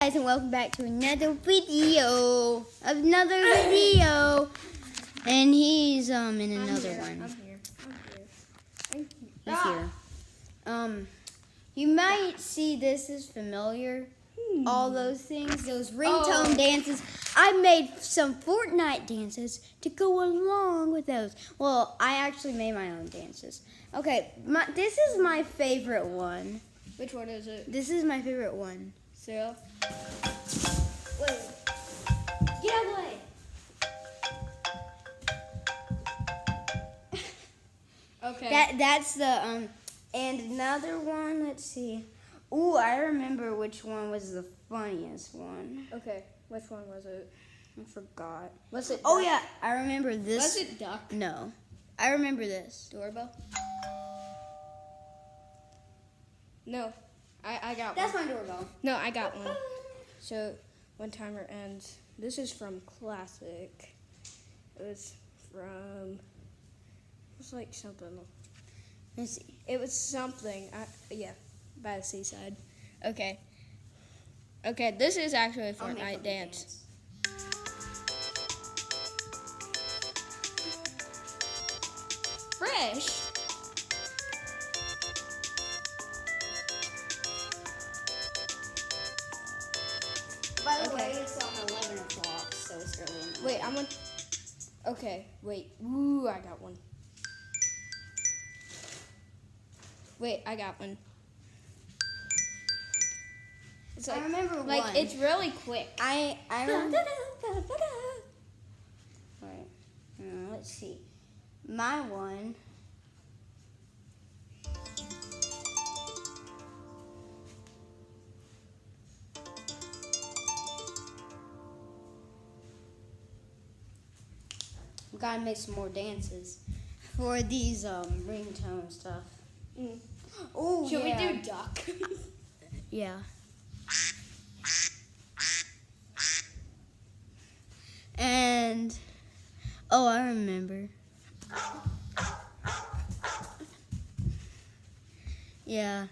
Guys, and welcome back to another video. And he's in another one. I'm here. He's here. You might see this is familiar. All those things, those ringtone dances. I made some Fortnite dances to go along with those. Well, I actually made my own dances. Okay, this is my favorite one. Which one is it? This is my favorite one. Sarah? Wait. Get out of the way. Okay. That's the and another one, let's see. Ooh, I remember which one was the funniest one. Okay. Which one was it? I forgot. Was it Oh duck? yeah, I remember this. Was it duck? No. I remember this. Doorbell? No. I got That's one. my doorbell. No, I got one. So, when timer ends. This is from Classic. It was like something. Let's see. It was something. Yeah, by the seaside. Okay. Okay, this is actually a I'll make Fortnite up a dance. Fresh. By the Okay. way, it's on 11 o'clock, so it's early in the Wait, morning. Okay, wait. Ooh, I got one. Wait, I got one. It's I like, remember like one. it's really quick. I remember. Alright, let's see. My one. We gotta make some more dances for these ringtone stuff. Mm. Oh, Should yeah. we do duck? Yeah. And oh, I remember. Yeah.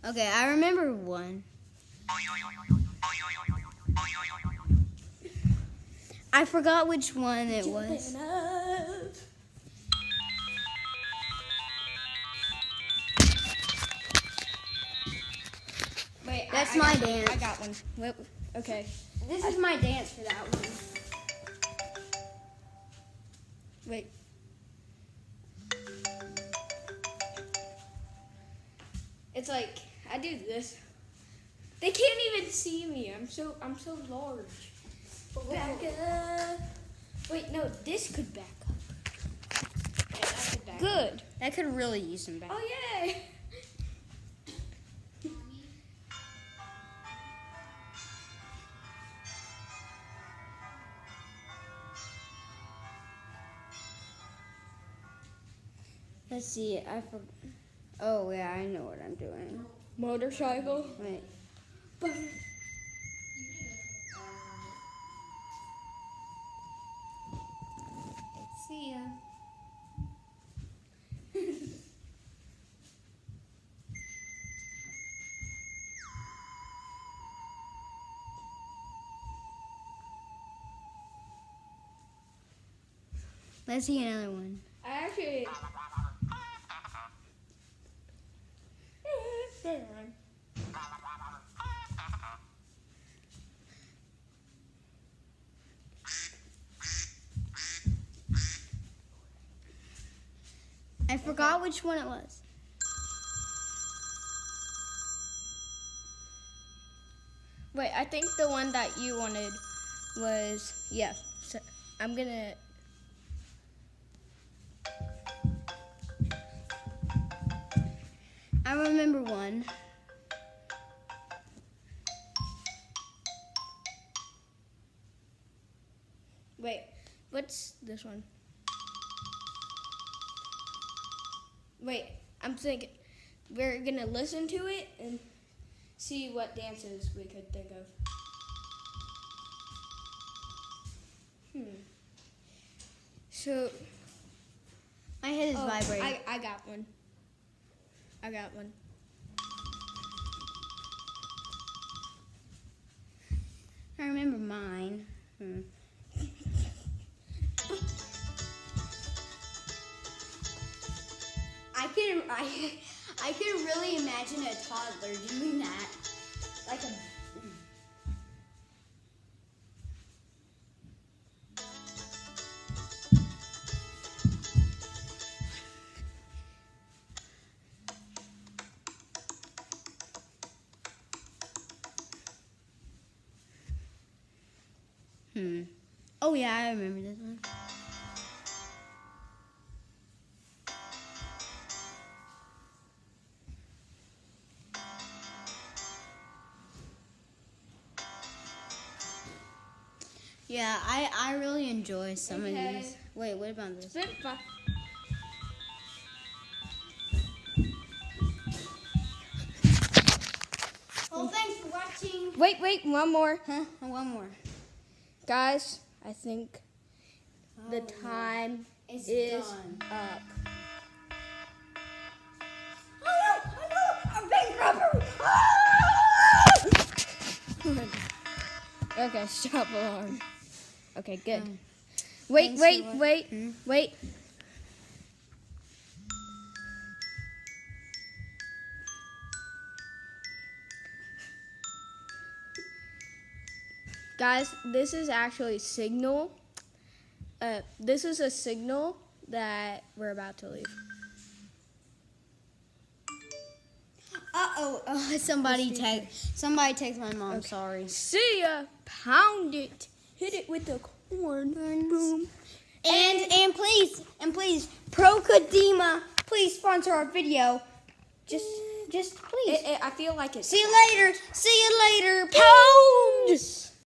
Okay, I remember one. I forgot which one it was. Wait, That's I my got one. dance. I got one. Wait, okay. This is my dance for that one. Wait. It's like I do this. They can't even see me. I'm so large. Back up. Wait, no, this could back up. Yeah, that could back up. Good. That could really use some back. Oh yay! Let's see. Oh yeah, I know what I'm doing. Motorcycle. Wait. See ya. Let's see another one. I actually. I forgot which one it was. Wait, I think the one that you wanted was So I'm gonna. I remember one. Wait, what's this one? Wait, I'm thinking we're gonna listen to it and see what dances we could think of. So My head is vibrating. I got one. I got one. I remember mine. I could really imagine a toddler doing that. Like a Oh yeah, I remember this one. Yeah, I really enjoy some of these. Wait, what about this? Well, thanks for watching. Wait, one more. Huh? One more. Guys, I think the time is done. up. Oh no! I'm bank robbery! Okay, stop alarm. Okay, good. Thanks for Wait. Guys, this is actually signal. This is a signal that we're about to leave. Somebody text my mom. Okay. Sorry. See ya. Pound it. Hit it with the corn. Boom. And please, Pro Kadima, please sponsor our video. Just please. I feel like it's. See you later. Pound.